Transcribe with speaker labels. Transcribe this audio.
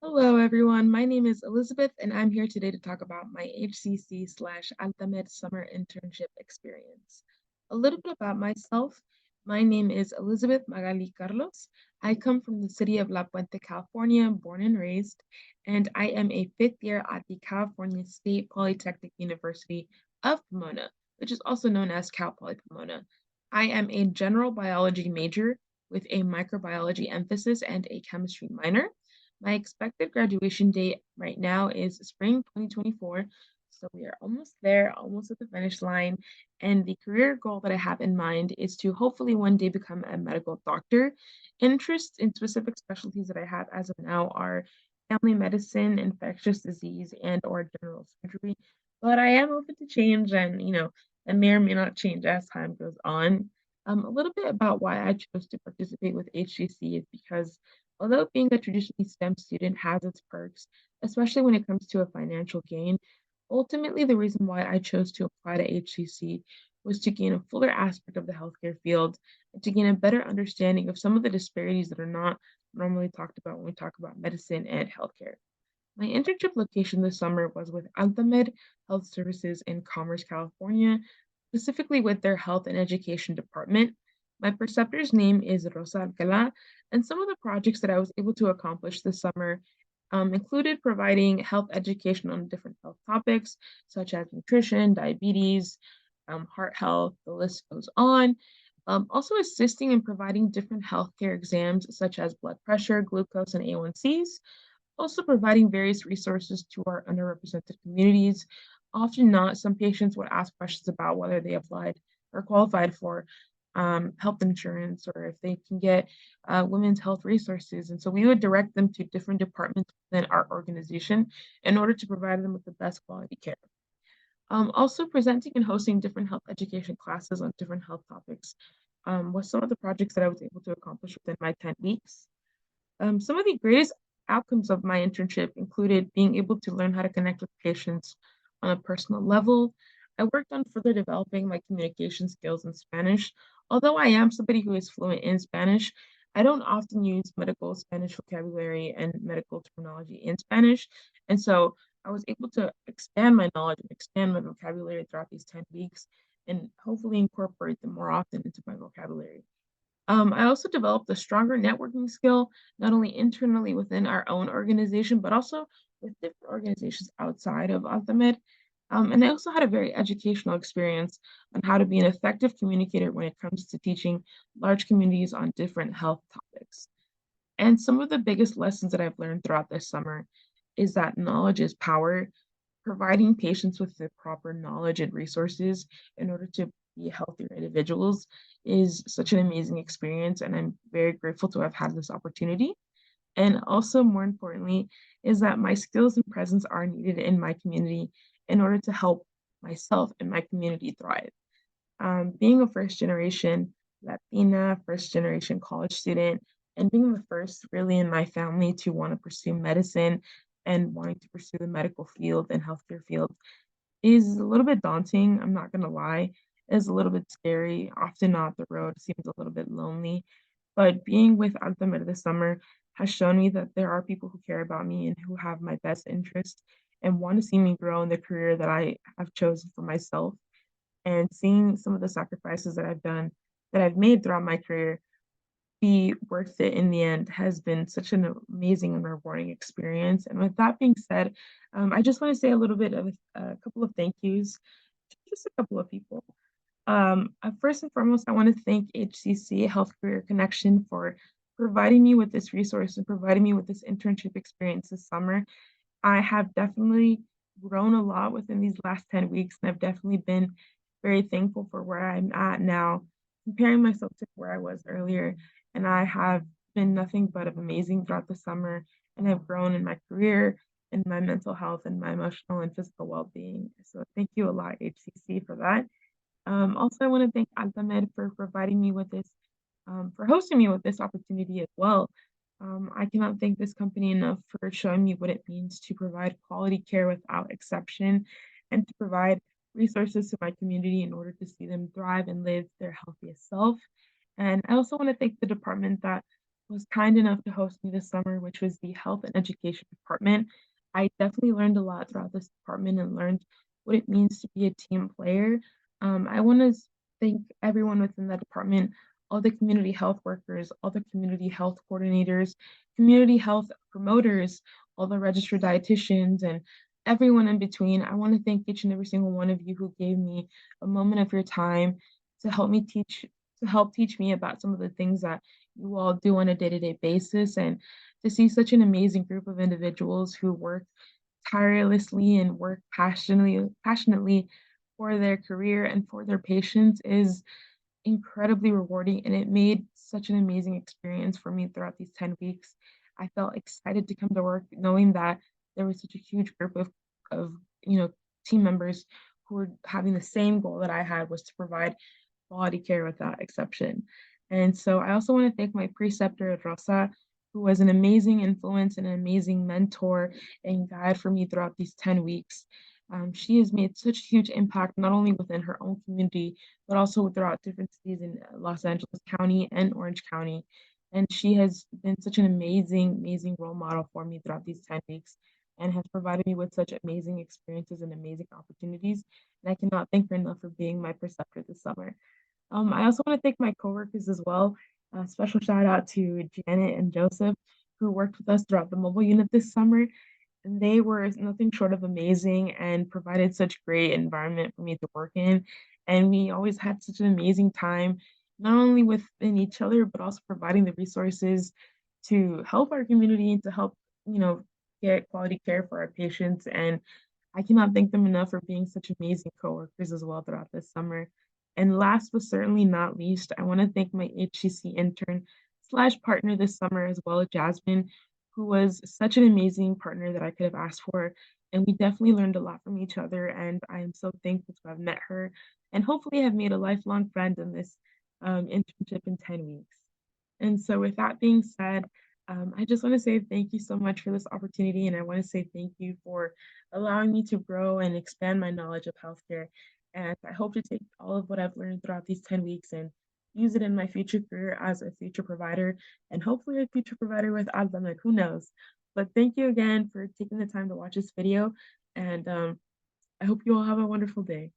Speaker 1: Hello, everyone. My name is Elizabeth, and I'm here today to talk about my HCC/Altamed summer internship experience. A little bit about myself. My name is Elizabeth Magali Carlos. I come from the city of La Puente, California, born and raised, and I am a fifth year at the California State Polytechnic University of Pomona, which is also known as Cal Poly Pomona. I am a general biology major with a microbiology emphasis and a chemistry minor. My expected graduation date right now is spring 2024. So we are almost there, almost at the finish line. And the career goal that I have in mind is to hopefully one day become a medical doctor. Interests in specific specialties that I have as of now are family medicine, infectious disease, and or general surgery. But I am open to change and, it may or may not change as time goes on. A little bit about why I chose to participate with HGC is because although being a traditionally STEM student has its perks, especially when it comes to a financial gain, ultimately the reason why I chose to apply to HCC was to gain a fuller aspect of the healthcare field and to gain a better understanding of some of the disparities that are not normally talked about when we talk about medicine and healthcare. My internship location this summer was with Altamed Health Services in Commerce, California, specifically with their health and education department. My preceptor's name is Rosa Alcala, and some of the projects that I was able to accomplish this summer included providing health education on different health topics, such as nutrition, diabetes, heart health, the list goes on. Also assisting in providing different healthcare exams such as blood pressure, glucose, and A1Cs, also providing various resources to our underrepresented communities. Often not, some patients would ask questions about whether they applied or qualified for health insurance or if they can get women's health resources. And so we would direct them to different departments within our organization in order to provide them with the best quality care. Also presenting and hosting different health education classes on different health topics was some of the projects that I was able to accomplish within my 10 weeks. Some of the greatest outcomes of my internship included being able to learn how to connect with patients on a personal level. I worked on further developing my communication skills in Spanish. Although I am somebody who is fluent in Spanish, I don't often use medical Spanish vocabulary and medical terminology in Spanish. And so I was able to expand my knowledge and expand my vocabulary throughout these 10 weeks and hopefully incorporate them more often into my vocabulary. I also developed a stronger networking skill, not only internally within our own organization, but also with different organizations outside of Altamed. And I also had a very educational experience on how to be an effective communicator when it comes to teaching large communities on different health topics. And some of the biggest lessons that I've learned throughout this summer is that knowledge is power. Providing patients with the proper knowledge and resources in order to be healthier individuals is such an amazing experience, and I'm very grateful to have had this opportunity. And also, more importantly, is that my skills and presence are needed in my community in order to help myself and my community thrive. Being a first generation Latina, first generation college student, and being the first really in my family to want to pursue medicine and wanting to pursue the medical field and healthcare field is a little bit daunting. I'm not going to lie. It's a little bit scary. Often not, the road seems a little bit lonely. But being with Altamira this summer has shown me that there are people who care about me and who have my best interest and want to see me grow in the career that I have chosen for myself, and seeing some of the sacrifices that I've done, that I've made throughout my career be worth it in the end has been such an amazing and rewarding experience. And with that being said, I just want to say a little bit of a couple of thank yous to just a couple of people. First and foremost, I want to thank HCC Health Career Connection for providing me with this resource and providing me with this internship experience this summer. I have definitely grown a lot within these last 10 weeks, and I've definitely been very thankful for where I'm at now, comparing myself to where I was earlier. And I have been nothing but amazing throughout the summer, and have grown in my career, in my mental health, and my emotional and physical well-being. So thank you a lot, HCC, for that. Also, I want to thank Altamed for providing me with this, for hosting me with this opportunity as well. I cannot thank this company enough for showing me what it means to provide quality care without exception and to provide resources to my community in order to see them thrive and live their healthiest self. And I also want to thank the department that was kind enough to host me this summer, which was the Health and Education Department. I definitely learned a lot throughout this department and learned what it means to be a team player. I want to thank everyone within that department, all the community health workers, all the community health coordinators, community health promoters, all the registered dietitians, and everyone in between. I want to thank each and every single one of you who gave me a moment of your time to help me teach to help teach me about some of the things that you all do on a day-to-day basis, and to see such an amazing group of individuals who work tirelessly and work passionately for their career and for their patients is incredibly rewarding, and it made such an amazing experience for me throughout these 10 weeks. I felt excited to come to work knowing that there was such a huge group of, you know, team members who were having the same goal that I had, was to provide quality care without exception. And so I also want to thank my preceptor, Rosa, who was an amazing influence and an amazing mentor and guide for me throughout these 10 weeks. She has made such a huge impact, not only within her own community, but also throughout different cities in Los Angeles County and Orange County. And she has been such an amazing role model for me throughout these 10 weeks and has provided me with such amazing experiences and amazing opportunities. And I cannot thank her enough for being my preceptor this summer. I also want to thank my coworkers as well. A special shout out to Janet and Joseph, who worked with us throughout the mobile unit this summer. And they were nothing short of amazing and provided such great environment for me to work in. And we always had such an amazing time, not only within each other, but also providing the resources to help our community and to help, you know, get quality care for our patients. And I cannot thank them enough for being such amazing coworkers as well throughout this summer. And last but certainly not least, I want to thank my HCC intern slash partner this summer as well, Jasmine, who was such an amazing partner that I could have asked for. And we definitely learned a lot from each other. And I am so thankful to have met her and hopefully have made a lifelong friend in this internship in 10 weeks. And so, with that being said, I just want to say thank you so much for this opportunity. And I want to say thank you for allowing me to grow and expand my knowledge of healthcare. And I hope to take all of what I've learned throughout these 10 weeks and use it in my future career as a future provider and hopefully a future provider with Advamed, who knows. But thank you again for taking the time to watch this video. And I hope you all have a wonderful day.